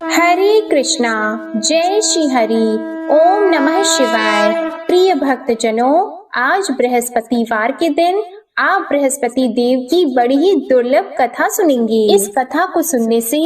हरे कृष्णा। जय श्री हरि। ओम नमः शिवाय। प्रिय भक्तजनों, आज बृहस्पतिवार के दिन आप बृहस्पति देव की बड़ी ही दुर्लभ कथा सुनेंगे। इस कथा को सुनने से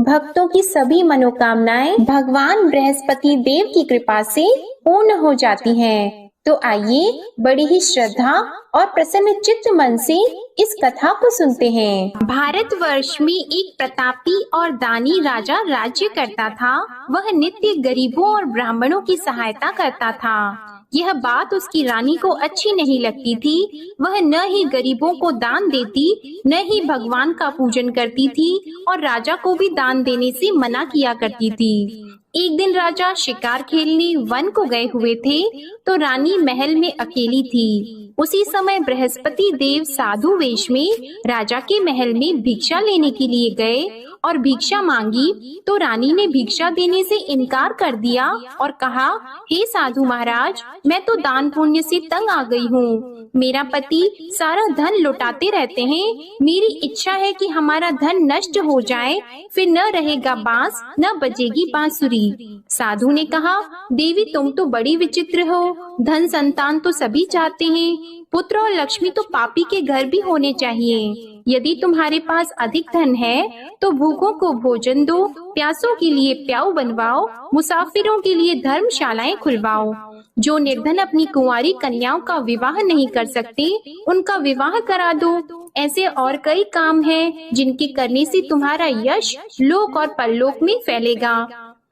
भक्तों की सभी मनोकामनाएं भगवान बृहस्पति देव की कृपा से पूर्ण हो जाती हैं। तो आइए बड़ी ही श्रद्धा और प्रसन्न चित्त मन से इस कथा को सुनते हैं। भारतवर्ष में एक प्रतापी और दानी राजा राज्य करता था। वह नित्य गरीबों और ब्राह्मणों की सहायता करता था। यह बात उसकी रानी को अच्छी नहीं लगती थी। वह न ही गरीबों को दान देती, न ही भगवान का पूजन करती थी और राजा को भी दान देने से मना किया करती थी। एक दिन राजा शिकार खेलने वन को गए हुए थे, तो रानी महल में अकेली थी। उसी समय बृहस्पति देव साधु वेश में राजा के महल में भिक्षा लेने के लिए गए और भिक्षा मांगी, तो रानी ने भिक्षा देने से इनकार कर दिया और कहा, हे साधु महाराज, मैं तो दान पुण्य से तंग आ गई हूँ। मेरा पति सारा धन लुटाते रहते हैं। मेरी इच्छा है कि हमारा धन नष्ट हो जाए, फिर न रहेगा बांस, न बजेगी बांसुरी। साधु ने कहा, देवी तुम तो बड़ी विचित्र हो। धन संतान तो सभी चाहते हैं, पुत्र और लक्ष्मी तो पापी के घर भी होने चाहिए। यदि तुम्हारे पास अधिक धन है तो भूखों को भोजन दो, प्यासों के लिए प्याऊ बनवाओ, मुसाफिरों के लिए धर्मशालाएं खुलवाओ। जो निर्धन अपनी कुंवारी कन्याओं का विवाह नहीं कर सकते, उनका विवाह करा दो। ऐसे और कई काम हैं जिनके करने से तुम्हारा यश लोक और परलोक में फैलेगा।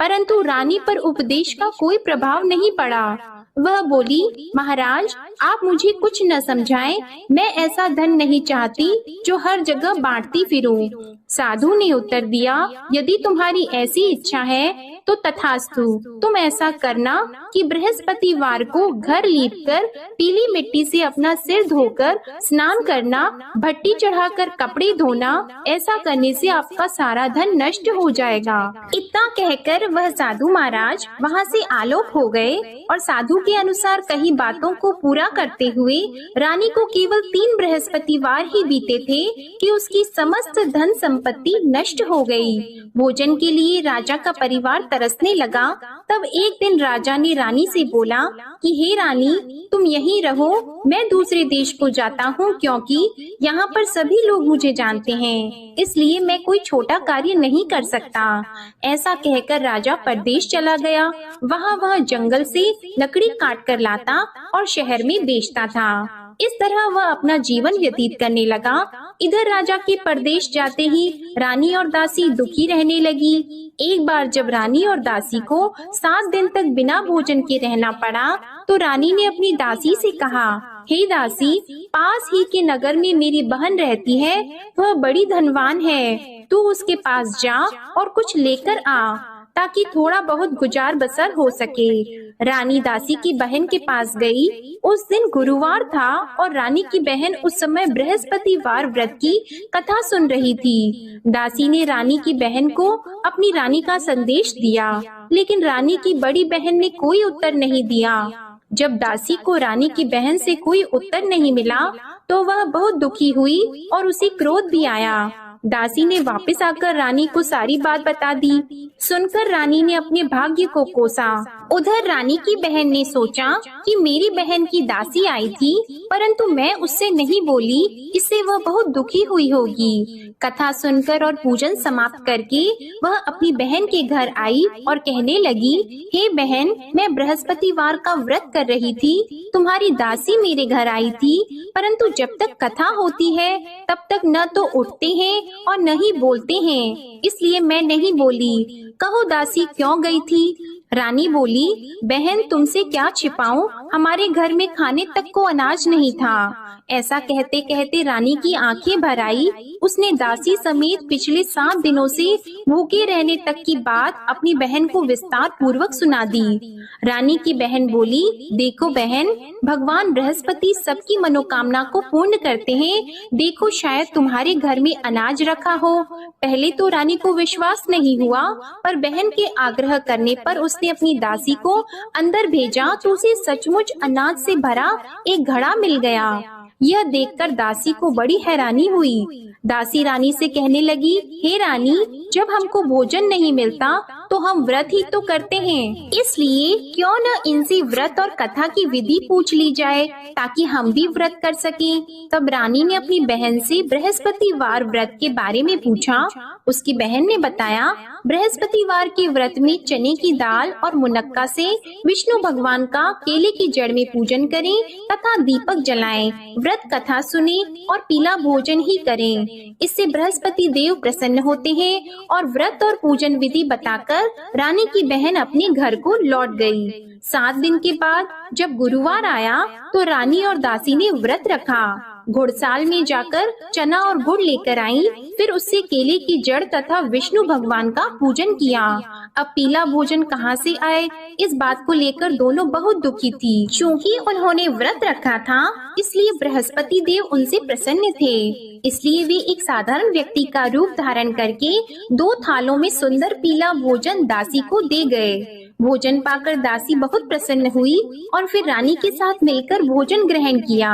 परंतु रानी पर उपदेश का कोई प्रभाव नहीं पड़ा। वह बोली, महाराज आप मुझे कुछ न समझाएं। मैं ऐसा धन नहीं चाहती जो हर जगह बांटती फिरूं। साधु ने उत्तर दिया, यदि तुम्हारी ऐसी इच्छा है तो तथास्तु। तुम ऐसा करना कि बृहस्पतिवार को घर लीपकर पीली मिट्टी से अपना सिर धोकर स्नान करना, भट्टी चढ़ाकर कपड़े धोना। ऐसा करने से आपका सारा धन नष्ट हो जाएगा। इतना कहकर वह साधु महाराज वहाँ से आलोक हो गए और साधु के अनुसार कई बातों को पूरा करते हुए रानी को केवल 3 बृहस्पतिवार ही बीते थे कि उसकी समस्त धन संपत्ति नष्ट हो गई। भोजन के लिए राजा का परिवार तरसने लगा। तब एक दिन राजा ने रानी से बोला कि हे रानी, तुम यहीं रहो, मैं दूसरे देश को जाता हूँ, क्योंकि यहाँ पर सभी लोग मुझे जानते हैं, इसलिए मैं कोई छोटा कार्य नहीं कर सकता। ऐसा कहकर राजा परदेश चला गया। वहाँ वह जंगल से लकड़ी काट कर लाता और शहर में बेचता था। इस तरह वह अपना जीवन व्यतीत करने लगा। इधर राजा के परदेश जाते ही रानी और दासी दुखी रहने लगी। एक बार जब रानी और दासी को 7 दिन तक बिना भोजन के रहना पड़ा, तो रानी ने अपनी दासी से कहा, हे दासी, पास ही के नगर में मेरी बहन रहती है, वह बड़ी धनवान है। तू उसके पास जा और कुछ लेकर आ, ताकि थोड़ा बहुत गुजार बसर हो सके। रानी दासी की बहन के पास गई। उस दिन गुरुवार था और रानी की बहन उस समय बृहस्पतिवार व्रत की कथा सुन रही थी। दासी ने रानी की बहन को अपनी रानी का संदेश दिया, लेकिन रानी की बड़ी बहन ने कोई उत्तर नहीं दिया। जब दासी को रानी की बहन से कोई उत्तर नहीं मिला, तो वह बहुत दुखी हुई और उसे क्रोध भी आया। दासी ने वापस आकर रानी को सारी बात बता दी। सुनकर रानी ने अपने भाग्य को कोसा। उधर रानी की बहन ने सोचा कि मेरी बहन की दासी आई थी, परंतु मैं उससे नहीं बोली, इससे वह बहुत दुखी हुई होगी। कथा सुनकर और पूजन समाप्त करके वह अपनी बहन के घर आई और कहने लगी, हे बहन, मैं बृहस्पतिवार का व्रत कर रही थी, तुम्हारी दासी मेरे घर आई थी, परंतु जब तक कथा होती है तब तक न तो उठते हैं और न ही बोलते हैं, इसलिए मैं नहीं बोली। कहो दासी क्यों गई थी? रानी बोली, बहन तुमसे क्या छिपाऊं, हमारे घर में खाने तक को अनाज नहीं था। ऐसा कहते कहते रानी की आंखें भर आई। उसने दासी समेत पिछले 7 दिनों से भूखे रहने तक की बात अपनी बहन को विस्तार पूर्वक सुना दी। रानी की बहन बोली, देखो बहन, भगवान बृहस्पति सबकी मनोकामना को पूर्ण करते हैं। देखो शायद तुम्हारे घर में अनाज रखा हो। पहले तो रानी को विश्वास नहीं हुआ, पर बहन के आग्रह करने पर उसने अपनी दासी को अंदर भेजा तो उसे सचमुच अनाज से भरा एक घड़ा मिल गया। यह देखकर दासी को बड़ी हैरानी हुई। दासी रानी से कहने लगी, हे रानी, जब हमको भोजन नहीं मिलता तो हम व्रत ही तो करते हैं, इसलिए क्यों न इनसे व्रत और कथा की विधि पूछ ली जाए ताकि हम भी व्रत कर सकें। तब रानी ने अपनी बहन से बृहस्पतिवार व्रत के बारे में पूछा। उसकी बहन ने बताया, बृहस्पतिवार के व्रत में चने की दाल और मुनक्का से विष्णु भगवान का केले की जड़ में पूजन करें तथा दीपक जलाएं, व्रत कथा सुने और पीला भोजन ही करें। इससे बृहस्पति देव प्रसन्न होते हैं। और व्रत और पूजन विधि बताकर रानी की बहन अपने घर को लौट गई। 7 दिन के बाद जब गुरुवार आया तो रानी और दासी ने व्रत रखा। घुड़साल में जाकर चना और गुड़ लेकर आई, फिर उससे केले की जड़ तथा विष्णु भगवान का पूजन किया। अब पीला भोजन कहाँ से आए, इस बात को लेकर दोनों बहुत दुखी थी। क्योंकि उन्होंने व्रत रखा था, इसलिए बृहस्पति देव उनसे प्रसन्न थे। इसलिए वे एक साधारण व्यक्ति का रूप धारण करके 2 थालों में सुंदर पीला भोजन दासी को दे गए। भोजन पाकर दासी बहुत प्रसन्न हुई और फिर रानी के साथ मिलकर भोजन ग्रहण किया।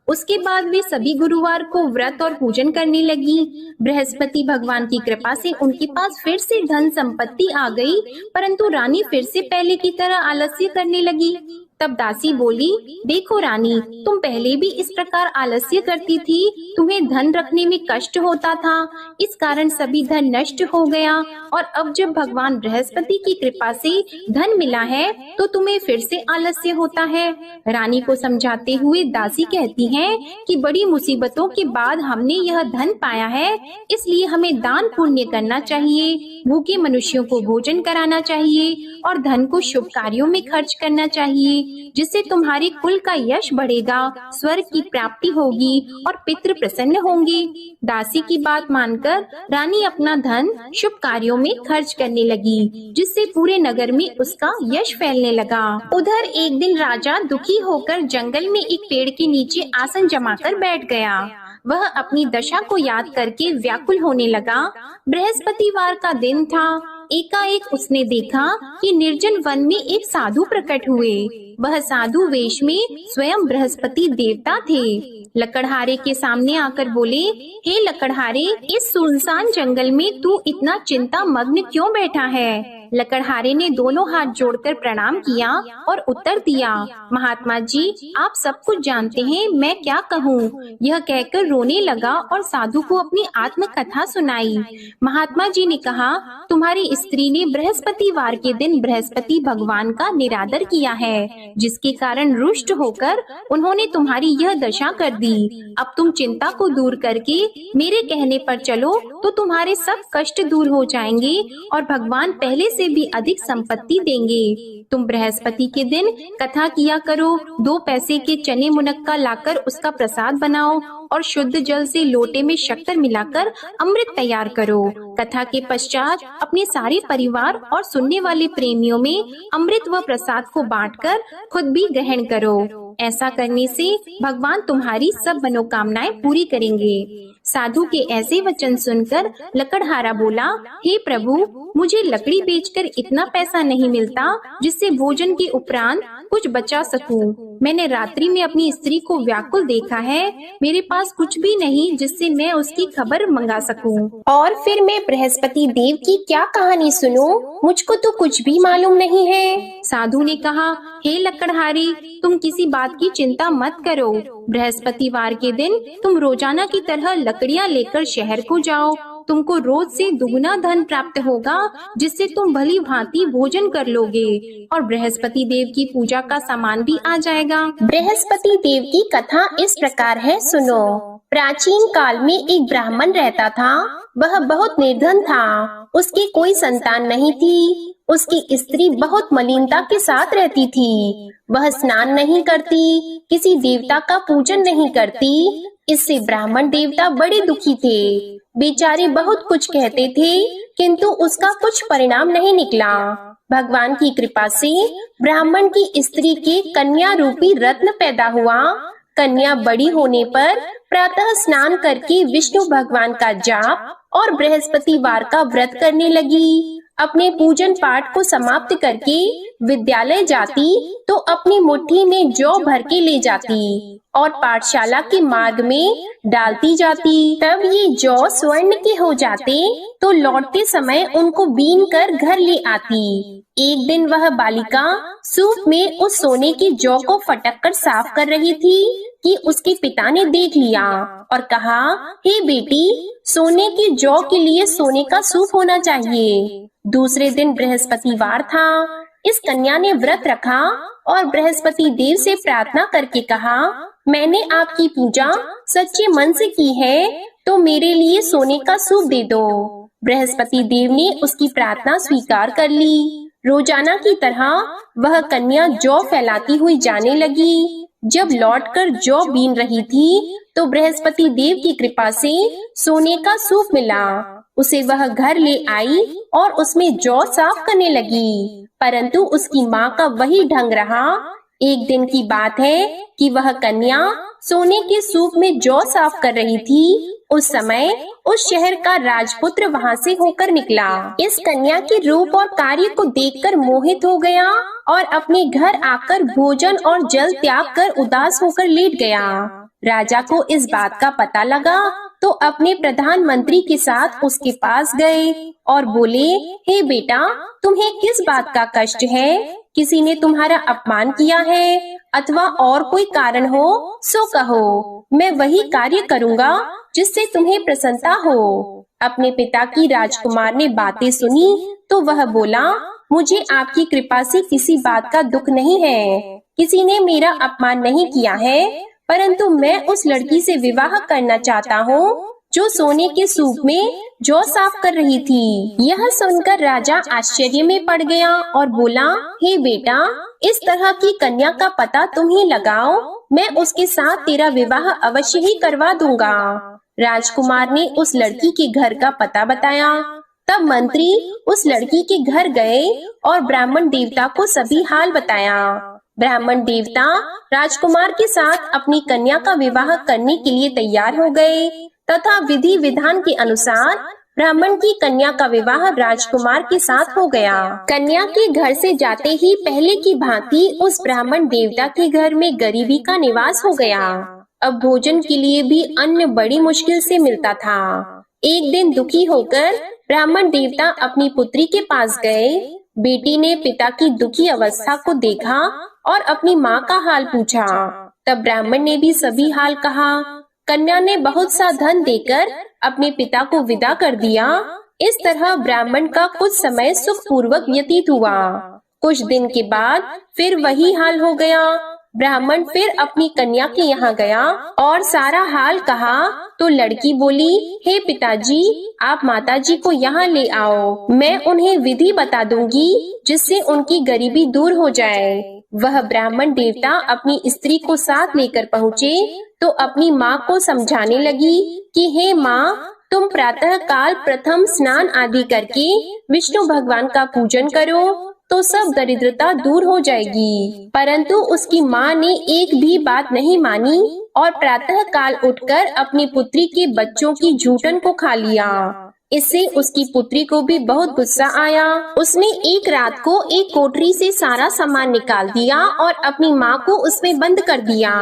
उसके बाद वे सभी गुरुवार को व्रत और पूजन करने लगी। बृहस्पति भगवान की कृपा से उनके पास फिर से धन संपत्ति आ गई, परंतु रानी फिर से पहले की तरह आलस्य करने लगी। तब दासी बोली, देखो रानी, तुम पहले भी इस प्रकार आलस्य करती थी, तुम्हें धन रखने में कष्ट होता था, इस कारण सभी धन नष्ट हो गया, और अब जब भगवान बृहस्पति की कृपा से धन मिला है तो तुम्हें फिर से आलस्य होता है। रानी को समझाते हुए दासी कहती है कि बड़ी मुसीबतों के बाद हमने यह धन पाया है, इसलिए हमें दान पुण्य करना चाहिए, भूखे मनुष्यों को भोजन कराना चाहिए और धन को शुभ कार्यों में खर्च करना चाहिए, जिससे तुम्हारे कुल का यश बढ़ेगा, स्वर्ग की प्राप्ति होगी और पितृ प्रसन्न होंगे। दासी की बात मानकर रानी अपना धन शुभ कार्यों में खर्च करने लगी, जिससे पूरे नगर में उसका यश फैलने लगा। उधर एक दिन राजा दुखी होकर जंगल में एक पेड़ के नीचे आसन जमाकर बैठ गया। वह अपनी दशा को याद करके व्याकुल होने लगा। बृहस्पतिवार का दिन था। एकाएक उसने देखा कि निर्जन वन में एक साधु प्रकट हुए। वह साधु वेश में स्वयं बृहस्पति देवता थे। लकड़हारे के सामने आकर बोले, हे लकड़हारे, इस सुनसान जंगल में तू इतना चिंता मग्न क्यों बैठा है? लकड़हारे ने दोनों हाथ जोड़कर प्रणाम किया और उत्तर दिया, महात्मा जी, आप सब कुछ जानते हैं, मैं क्या कहूँ। यह कहकर रोने लगा और साधु को अपनी आत्म कथा सुनाई। महात्मा जी ने कहा, तुम्हारी स्त्री ने बृहस्पतिवार के दिन बृहस्पति भगवान का निरादर किया है, जिसके कारण रुष्ट होकर उन्होंने तुम्हारी यह दशा कर दी। अब तुम चिंता को दूर करके मेरे कहने पर चलो तो तुम्हारे सब कष्ट दूर हो जाएंगे और भगवान पहले से भी अधिक संपत्ति देंगे। तुम बृहस्पति के दिन कथा किया करो, 2 पैसे के चने मुनक्का लाकर उसका प्रसाद बनाओ और शुद्ध जल से लोटे में शक्कर मिलाकर अमृत तैयार करो। कथा के पश्चात अपने सारे परिवार और सुनने वाले प्रेमियों में अमृत व प्रसाद को बांटकर खुद भी ग्रहण करो। ऐसा करने से भगवान तुम्हारी सब मनोकामनाएं पूरी करेंगे। साधु के ऐसे वचन सुनकर लकड़हारा बोला, हे प्रभु, मुझे लकड़ी बेचकर इतना पैसा नहीं मिलता जिससे भोजन के उपरांत कुछ बचा सकूं। मैंने रात्रि में अपनी स्त्री को व्याकुल देखा है, मेरे पास कुछ भी नहीं जिससे मैं उसकी खबर मंगा सकूं। और फिर मैं बृहस्पति देव की क्या कहानी सुनूं? मुझको तो कुछ भी मालूम नहीं है। साधु ने कहा, हे लकड़हारी, तुम किसी बात की चिंता मत करो। बृहस्पतिवार के दिन तुम रोजाना की तरह लकड़ियाँ लेकर शहर को जाओ। तुमको रोज से दुगना धन प्राप्त होगा, जिससे तुम भली भांति भोजन कर लोगे और बृहस्पति देव की पूजा का सामान भी आ जाएगा। बृहस्पति देव की कथा इस प्रकार है, सुनो। प्राचीन काल में एक ब्राह्मण रहता था। वह बहुत निर्धन था। उसकी कोई संतान नहीं थी। उसकी स्त्री बहुत मलिनता के साथ रहती थी। वह स्नान नहीं करती, किसी देवता का पूजन नहीं करती। इससे ब्राह्मण देवता बड़े दुखी थे। बेचारे बहुत कुछ कहते थे, किंतु उसका कुछ परिणाम नहीं निकला। भगवान की कृपा से ब्राह्मण की स्त्री के कन्या रूपी रत्न पैदा हुआ। कन्या बड़ी होने पर प्रातः स्नान करके विष्णु भगवान का जाप और बृहस्पतिवार का व्रत करने लगी। अपने पूजन पाठ को समाप्त करके विद्यालय जाती तो अपनी मुट्ठी में जौ भर के ले जाती और पाठशाला के मार्ग में डालती जाती। तब ये जौ स्वर्ण के हो जाते तो लौटते समय उनको बीन कर घर ले आती। एक दिन वह बालिका सूप में उस सोने के जौ को फटक कर साफ कर रही थी कि उसके पिता ने देख लिया और कहा, हे बेटी, सोने के जौ के लिए सोने का सूप होना चाहिए। दूसरे दिन बृहस्पतिवार था। इस कन्या ने व्रत रखा और बृहस्पति देव से प्रार्थना करके कहा, मैंने आपकी पूजा सच्चे मन से की है तो मेरे लिए सोने का सूप दे दो। बृहस्पति देव ने उसकी प्रार्थना स्वीकार कर ली। रोजाना की तरह वह कन्या जौ फैलाती हुई जाने लगी। जब लौटकर जौ बीन रही थी तो बृहस्पति देव की कृपा से सोने का सूप मिला। उसे वह घर ले आई और उसमें जौ साफ करने लगी, परंतु उसकी माँ का वही ढंग रहा। एक दिन की बात है कि वह कन्या सोने के सूप में जौ साफ कर रही थी। उस समय उस शहर का राजपुत्र वहाँ से होकर निकला। इस कन्या के रूप और कार्य को देखकर मोहित हो गया और अपने घर आकर भोजन और जल त्याग कर उदास होकर लेट गया। राजा को इस बात का पता लगा तो अपने प्रधानमंत्री के साथ उसके पास गए और बोले, हे बेटा, तुम्हें किस बात का कष्ट है? किसी ने तुम्हारा अपमान किया है अथवा और कोई कारण हो सो कहो, मैं वही कार्य करूँगा जिससे तुम्हें प्रसन्नता हो। अपने पिता की राजकुमार ने बातें सुनी तो वह बोला, मुझे आपकी कृपा से किसी बात का दुख नहीं है। किसी ने मेरा अपमान नहीं किया है, परंतु मैं उस लड़की से विवाह करना चाहता हूँ जो सोने के सूप में जौ साफ कर रही थी। यह सुनकर राजा आश्चर्य में पड़ गया और बोला, हे बेटा, इस तरह की कन्या का पता तुम ही लगाओ, मैं उसके साथ तेरा विवाह अवश्य ही करवा दूंगा। राजकुमार ने उस लड़की के घर का पता बताया। तब मंत्री उस लड़की के घर गए और ब्राह्मण देवता को सभी हाल बताया। ब्राह्मण देवता राजकुमार के साथ अपनी कन्या का विवाह करने के लिए तैयार हो गए तथा विधि विधान के अनुसार ब्राह्मण की कन्या का विवाह राजकुमार के साथ हो गया। कन्या के घर से जाते ही पहले की भांति उस ब्राह्मण देवता के घर में गरीबी का निवास हो गया। अब भोजन के लिए भी अन्न बड़ी मुश्किल से मिलता था। एक दिन दुखी होकर ब्राह्मण देवता अपनी पुत्री के पास गए। बेटी ने पिता की दुखी अवस्था को देखा और अपनी माँ का हाल पूछा। तब ब्राह्मण ने भी सभी हाल कहा। कन्या ने बहुत सा धन देकर अपने पिता को विदा कर दिया। इस तरह ब्राह्मण का कुछ समय सुख पूर्वक व्यतीत हुआ। कुछ दिन के बाद फिर वही हाल हो गया। ब्राह्मण फिर अपनी कन्या के यहाँ गया और सारा हाल कहा तो लड़की बोली, हे पिताजी, आप माताजी को यहाँ ले आओ, मैं उन्हें विधि बता दूंगी जिससे उनकी गरीबी दूर हो जाए। वह ब्राह्मण देवता अपनी स्त्री को साथ लेकर पहुँचे तो अपनी माँ को समझाने लगी कि हे माँ, तुम प्रातः काल प्रथम स्नान आदि करके विष्णु भगवान का पूजन करो तो सब दरिद्रता दूर हो जाएगी। परंतु उसकी माँ ने एक भी बात नहीं मानी और प्रातः काल उठकर अपनी पुत्री के बच्चों की जूठन को खा लिया। इससे उसकी पुत्री को भी बहुत गुस्सा आया। उसने एक रात को एक कोठरी से सारा सामान निकाल दिया और अपनी माँ को उसमें बंद कर दिया।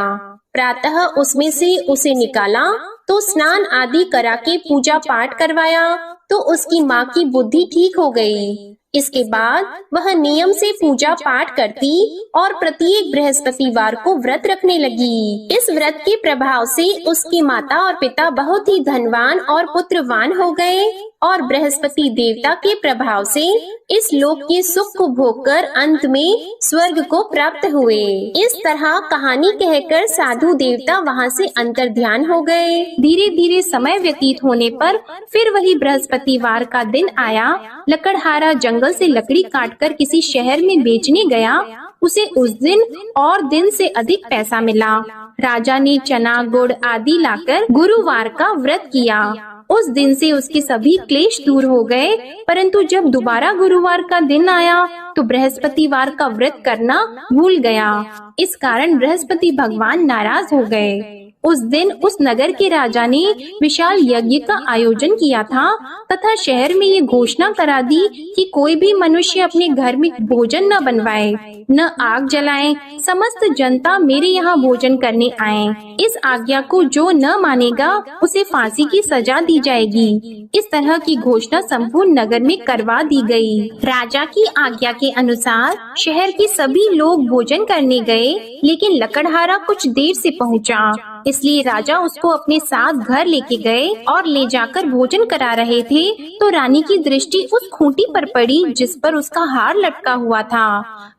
प्रातः उसमें से उसे निकाला तो स्नान आदि करा के पूजा पाठ करवाया तो उसकी माँ की बुद्धि ठीक हो गई। इसके बाद वह नियम से पूजा पाठ करती और प्रत्येक बृहस्पतिवार को व्रत रखने लगी। इस व्रत के प्रभाव से उसकी माता और पिता बहुत ही धनवान और पुत्रवान हो गए और बृहस्पति देवता के प्रभाव से इस लोक के सुख को भोगकर अंत में स्वर्ग को प्राप्त हुए। इस तरह कहानी कहकर साधु देवता वहाँ से अंतर ध्यान हो गए। धीरे धीरे समय व्यतीत होने पर फिर वही बृहस्पतिवार का दिन आया। लकड़हारा जंगल से लकड़ी काटकर किसी शहर में बेचने गया। उसे उस दिन और दिन से अधिक पैसा मिला। राजा ने चना गुड़ आदि लाकर गुरुवार का व्रत किया। उस दिन से उसके सभी क्लेश दूर हो गए। परंतु जब दोबारा गुरुवार का दिन आया तो बृहस्पतिवार का व्रत करना भूल गया। इस कारण बृहस्पति भगवान नाराज हो गए। उस दिन उस नगर के राजा ने विशाल यज्ञ का आयोजन किया था तथा शहर में ये घोषणा करा दी कि कोई भी मनुष्य अपने घर में भोजन न बनवाए, न आग जलाए। समस्त जनता मेरे यहाँ भोजन करने आए। इस आज्ञा को जो न मानेगा उसे फांसी की सजा दी जाएगी। इस तरह की घोषणा संपूर्ण नगर में करवा दी गई। राजा की आज्ञा के अनुसार शहर के सभी लोग भोजन करने गए, लेकिन लकड़हारा कुछ देर से पहुंचा, इसलिए राजा उसको अपने साथ घर लेके गए और ले जाकर भोजन करा रहे थे तो रानी की दृष्टि उस खूंटी पर पड़ी जिस पर उसका हार लटका हुआ था।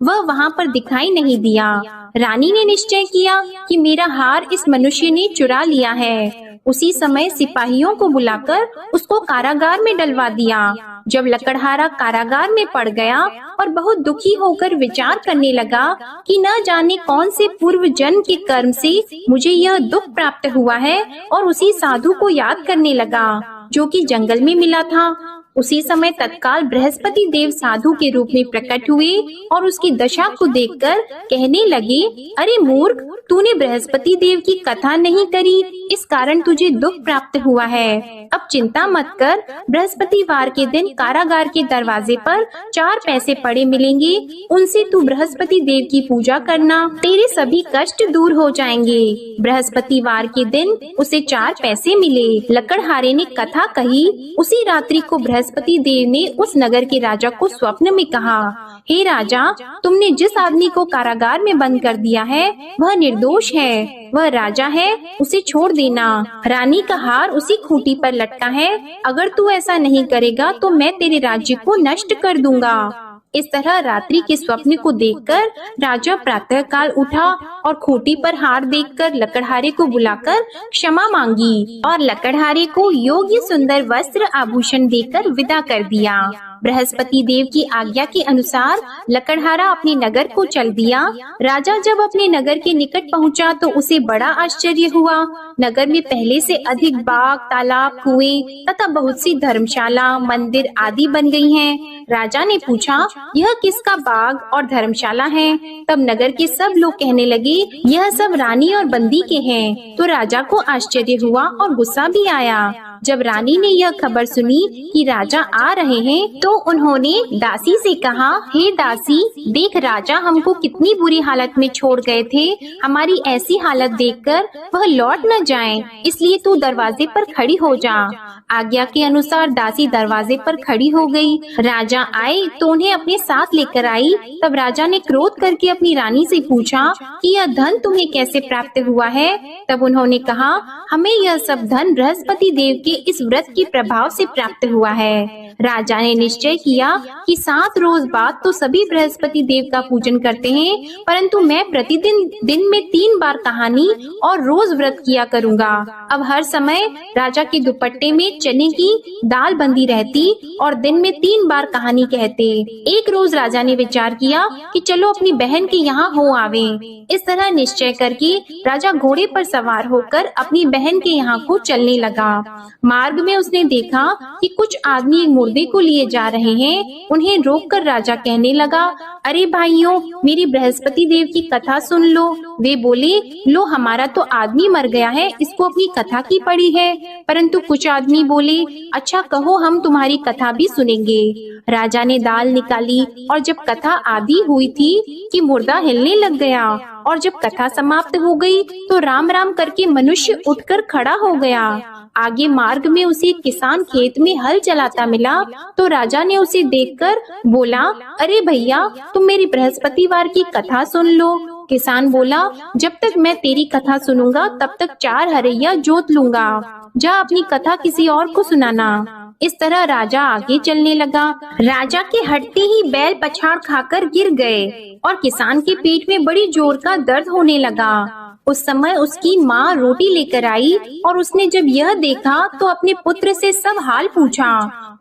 वह वहाँ पर दिखाई नहीं दिया। रानी ने निश्चय किया कि मेरा हार इस मनुष्य ने चुरा लिया है। उसी समय सिपाहियों को बुलाकर उसको कारागार में डलवा दिया। जब लकड़हारा कारागार में पड़ गया और बहुत दुखी होकर विचार करने लगा कि न जाने कौन से पूर्व जन्म के कर्म से मुझे यह दुख प्राप्त हुआ है, और उसी साधु को याद करने लगा जो कि जंगल में मिला था। उसी समय तत्काल बृहस्पति देव साधु के रूप में प्रकट हुए और उसकी दशा को देखकर कहने लगे, अरे मूर्ख, तूने बृहस्पति देव की कथा नहीं करी, इस कारण तुझे दुख प्राप्त हुआ है। अब चिंता मत कर, बृहस्पतिवार के दिन कारागार के दरवाजे पर 4 पैसे पड़े मिलेंगे, उनसे तू बृहस्पति देव की पूजा करना, तेरे सभी कष्ट दूर हो जाएंगे। बृहस्पतिवार के दिन उसे 4 पैसे मिले। लकड़हारे ने कथा कही। उसी रात्रि को बृहस्पति देव ने उस नगर के राजा को स्वप्न में कहा, हे राजा, तुमने जिस आदमी को कारागार में बंद कर दिया है वह निर्दोष है, वह राजा है, उसे छोड़ देना। रानी का हार उसी खूंटी पर लटका है, अगर तू ऐसा नहीं करेगा तो मैं तेरे राज्य को नष्ट कर दूंगा। इस तरह रात्रि के स्वप्न को देखकर राजा प्रातः काल उठा और खूंटी पर हार देखकर लकड़हारे को बुलाकर क्षमा मांगी और लकड़हारे को योग्य सुंदर वस्त्र आभूषण देकर विदा कर दिया। बृहस्पति देव की आज्ञा के अनुसार लकड़हारा अपने नगर को चल दिया। राजा जब अपने नगर के निकट पहुंचा तो उसे बड़ा आश्चर्य हुआ। नगर में पहले से अधिक बाग, तालाब, कुएं तथा बहुत सी धर्मशाला, मंदिर आदि बन गई हैं। राजा ने पूछा, यह किसका बाग और धर्मशाला है? तब नगर के सब लोग कहने लगे, यह सब रानी और बंदी के हैं। तो राजा को आश्चर्य हुआ और गुस्सा भी आया। जब रानी ने यह खबर सुनी कि राजा आ रहे हैं तो उन्होंने दासी से कहा, हे दासी, देख राजा हमको कितनी बुरी हालत में छोड़ गए थे, हमारी ऐसी हालत देखकर वह लौट न जाएं, इसलिए तू दरवाजे पर खड़ी हो जा। आज्ञा के अनुसार दासी दरवाजे पर खड़ी हो गई। राजा आए तो उन्हें अपने साथ लेकर आई। तब राजा ने क्रोध करके अपनी रानी से पूछा कि यह धन तुम्हें कैसे प्राप्त हुआ है? तब उन्होंने कहा, हमें यह सब धन बृहस्पति देव के इस व्रत के प्रभाव से प्राप्त हुआ है। राजा ने निश्चय किया कि 7 रोज बाद तो सभी बृहस्पति देव का पूजन करते हैं, परंतु मैं प्रतिदिन दिन में 3 बार कहानी और रोज व्रत किया करूँगा। अब हर समय राजा के दुपट्टे में चने की दाल बंदी रहती और दिन में 3 बार कहानी कहते। एक रोज राजा ने विचार किया कि चलो अपनी बहन के यहाँ हो आवे। इस तरह निश्चय करके राजा घोड़े पर सवार होकर अपनी बहन के यहाँ को चलने लगा। मार्ग में उसने देखा कि कुछ आदमी एक मुर्दे को लिए जा रहे हैं। उन्हें रोककर राजा कहने लगा, अरे भाइयों, मेरी बृहस्पति देव की कथा सुन लो। वे बोले, लो हमारा तो आदमी मर गया है, इसको अपनी कथा की पड़ी है। परंतु कुछ आदमी बोले, अच्छा कहो, हम तुम्हारी कथा भी सुनेंगे। राजा ने दाल निकाली और जब कथा आधी हुई थी कि मुर्दा हिलने लग गया, और जब कथा समाप्त हो गई तो राम राम करके मनुष्य उठकर खड़ा हो गया। आगे मार्ग में उसे एक किसान खेत में हल चलाता मिला तो राजा ने उसे देखकर बोला, अरे भैया, तुम मेरी बृहस्पतिवार की कथा सुन लो। किसान बोला, जब तक मैं तेरी कथा सुनूंगा तब तक 4 हरैया जोत लूंगा, जा अपनी कथा किसी और को सुनाना। इस तरह राजा आगे चलने लगा। राजा के हटते ही बैल पछाड़ खाकर गिर गए और किसान के पेट में बड़ी जोर का दर्द होने लगा। उस समय उसकी माँ रोटी लेकर आई और उसने जब यह देखा तो अपने पुत्र से सब हाल पूछा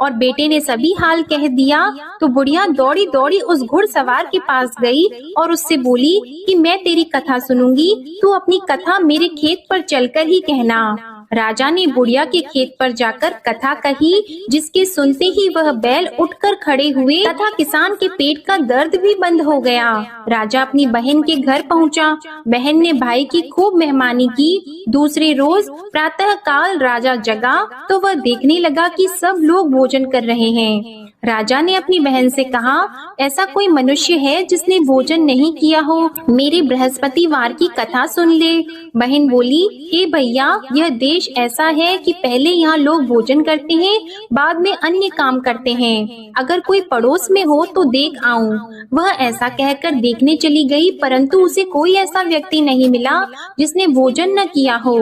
और बेटे ने सभी हाल कह दिया। तो बुढ़िया दौड़ी दौड़ी उस घुड़सवार के पास गई और उससे बोली कि मैं तेरी कथा सुनूंगी, तू अपनी कथा मेरे खेत पर चलकर ही कहना। राजा ने बुढ़िया के खेत पर जाकर कथा कही, जिसके सुनते ही वह बैल उठकर खड़े हुए तथा किसान के पेट का दर्द भी बंद हो गया। राजा अपनी बहन के घर पहुंचा। बहन ने भाई की खूब मेहमानी की। दूसरे रोज प्रातः काल राजा जगा तो वह देखने लगा कि सब लोग भोजन कर रहे हैं। राजा ने अपनी बहन से कहा, ऐसा कोई मनुष्य है जिसने भोजन नहीं किया हो? मेरे बृहस्पतिवार की कथा सुन ले। बहन बोली, हे भैया, यह देश ऐसा है कि पहले यहाँ लोग भोजन करते हैं, बाद में अन्य काम करते हैं। अगर कोई पड़ोस में हो तो देख आऊं। वह ऐसा कहकर देखने चली गई, परंतु उसे कोई ऐसा व्यक्ति नहीं मिला जिसने भोजन न किया हो।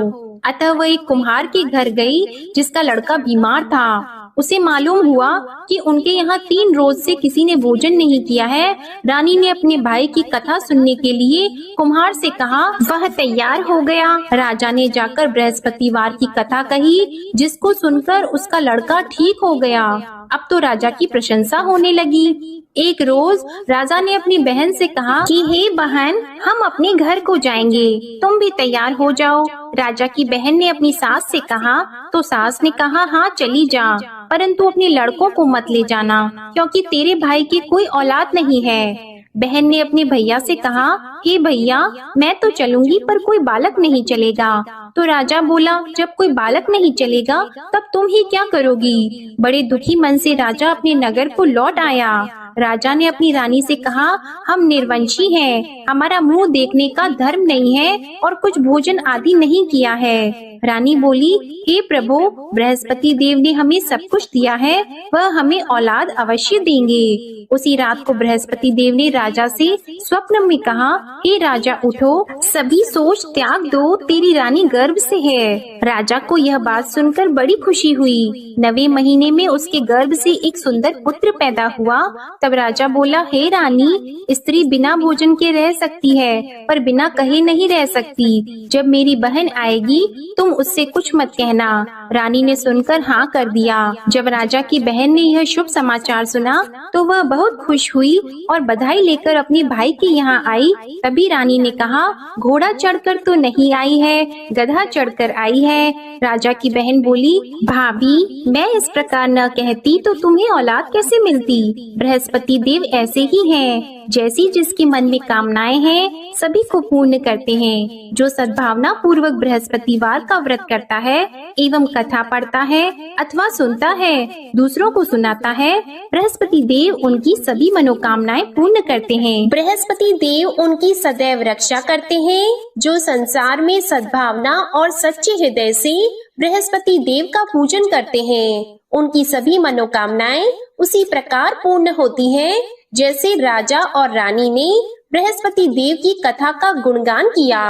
अतः वह एक कुम्हार के घर गई, जिसका लड़का बीमार था। उसे मालूम हुआ कि उनके यहाँ 3 रोज से किसी ने भोजन नहीं किया है। रानी ने अपने भाई की कथा सुनने के लिए कुम्हार से कहा। वह तैयार हो गया। राजा ने जाकर बृहस्पतिवार की कथा कही, जिसको सुनकर उसका लड़का ठीक हो गया। अब तो राजा की प्रशंसा होने लगी। एक रोज राजा ने अपनी बहन से कहा कि हे बहन, हम अपने घर को जाएंगे, तुम भी तैयार हो जाओ। राजा की बहन ने अपनी सास से कहा तो सास ने कहा, हाँ चली जा, परंतु अपने लड़कों को मत ले जाना, क्योंकि तेरे भाई की कोई औलाद नहीं है। बहन ने अपने भैया से कहा, हे भैया, मैं तो चलूंगी पर कोई बालक नहीं चलेगा। तो राजा बोला, जब कोई बालक नहीं चलेगा तब तुम ही क्या करोगी? बड़े दुखी मन से राजा अपने नगर को लौट आया। राजा ने अपनी रानी से कहा, हम निर्वंशी हैं, हमारा मुंह देखने का धर्म नहीं है और कुछ भोजन आदि नहीं किया है। रानी बोली, हे प्रभु, बृहस्पति देव ने हमें सब कुछ दिया है, वह हमें औलाद अवश्य देंगे। उसी रात को बृहस्पति देव ने राजा से स्वप्न में कहा, हे राजा उठो, सभी सोच त्याग दो, तेरी रानी गर्भ से है। राजा को यह बात सुनकर बड़ी खुशी हुई। 9वें महीने में उसके गर्भ से एक सुंदर पुत्र पैदा हुआ। तब राजा बोला, हे रानी, स्त्री बिना भोजन के रह सकती है, पर बिना कहे नहीं रह सकती। जब मेरी बहन आएगी तुम उससे कुछ मत कहना। रानी ने सुनकर हाँ कर दिया। जब राजा की बहन ने यह शुभ समाचार सुना तो वह बहुत खुश हुई और बधाई लेकर अपने भाई के यहाँ आई। तभी रानी ने कहा, घोड़ा चढ़कर तो नहीं आई है, गधा चढ़कर आई है। राजा की बहन बोली, भाभी, मैं इस प्रकार न कहती तो तुम्हें औलाद कैसे मिलती? बृहस्पति देव ऐसे ही हैं, जैसी जिसके मन में कामनाएं हैं सभी को पूर्ण करते हैं। जो सद्भावना पूर्वक बृहस्पतिवार का व्रत करता है एवं कथा पढ़ता है अथवा सुनता है, दूसरों को सुनाता है, बृहस्पति देव उनकी सभी मनोकामनाएं पूर्ण करते हैं। बृहस्पति देव उनकी सदैव रक्षा करते हैं। जो संसार में सद्भावना और सच्चे हृदय से बृहस्पति देव का पूजन करते हैं, उनकी सभी मनोकामनाएं उसी प्रकार पूर्ण होती हैं, जैसे राजा और रानी ने बृहस्पति देव की कथा का गुणगान किया।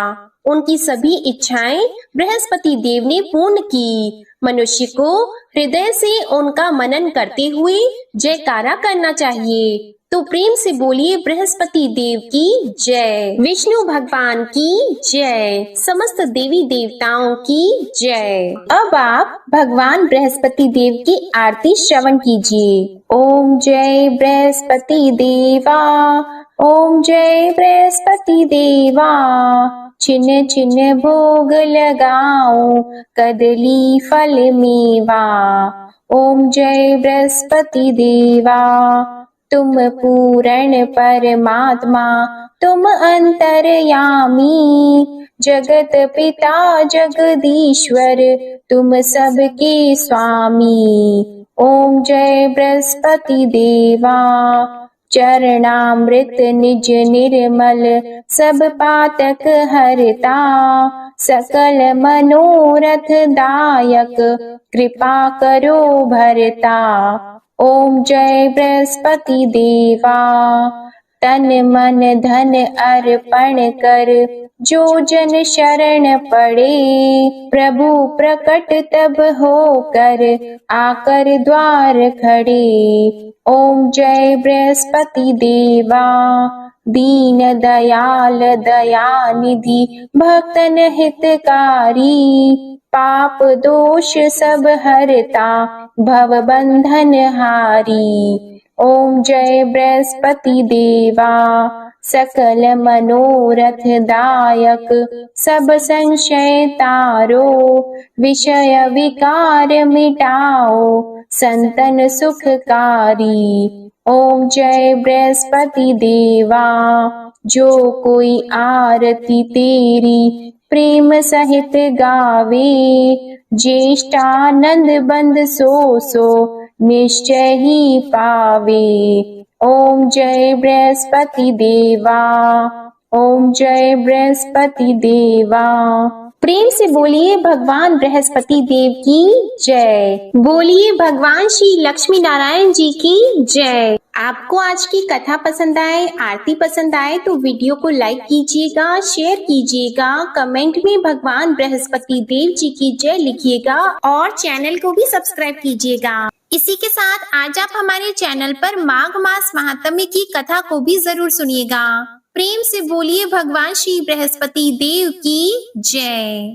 उनकी सभी इच्छाएं बृहस्पति देव ने पूर्ण की। मनुष्य को हृदय से उनका मनन करते हुए जयकारा करना चाहिए। तो प्रेम से बोलिए, बृहस्पति देव की जय, विष्णु भगवान की जय, समस्त देवी देवताओं की जय। अब आप भगवान बृहस्पति देव की आरती श्रवण कीजिए। ओम जय बृहस्पति देवा, ओम जय बृहस्पति देवा, छिन्न छिन्न भोग लगाऊं कदली फल मेवा। ओम जय बृहस्पति देवा, तुम पूर्ण परमात्मा, तुम अंतर्यामी, जगत पिता जगदीश्वर, तुम सबके स्वामी। ओम जय बृहस्पति देवा, चरणामृत निज निर्मल, सब पातक हरता, सकल मनोरथ दायक, कृपा करो भरता। ओम जय बृहस्पति देवा, तन मन धन अर्पण कर, जो जन शरण पड़े, प्रभु प्रकट तब होकर, आकर द्वार खड़े। ओम जय बृहस्पति देवा, दीन दयाल दयानिधि, भक्तन हितकारी, पाप दोष सब हरता, भव बंधन हारी। ओम जय बृहस्पति देवा, सकल मनोरथ दायक सब संशय तारो, विषय विकार मिटाओ संतन सुखकारी। ओम जय बृहस्पति देवा, जो कोई आरती तेरी प्रेम सहित गावे, ज्येष्ठानंद बंद सो निश्चय ही पावे। ओम जय बृहस्पति देवा, ओम जय बृहस्पति देवा। प्रेम से बोलिए भगवान बृहस्पति देव की जय। बोलिए भगवान श्री लक्ष्मी नारायण जी की जय। आपको आज की कथा पसंद आए, आरती पसंद आए तो वीडियो को लाइक कीजिएगा, शेयर कीजिएगा, कमेंट में भगवान बृहस्पति देव जी की जय लिखिएगा और चैनल को भी सब्सक्राइब कीजिएगा। इसी के साथ आज आप हमारे चैनल पर माघ मास महात्म्य की कथा को भी जरूर सुनिएगा। प्रेम से बोलिए भगवान श्री बृहस्पति देव की जय।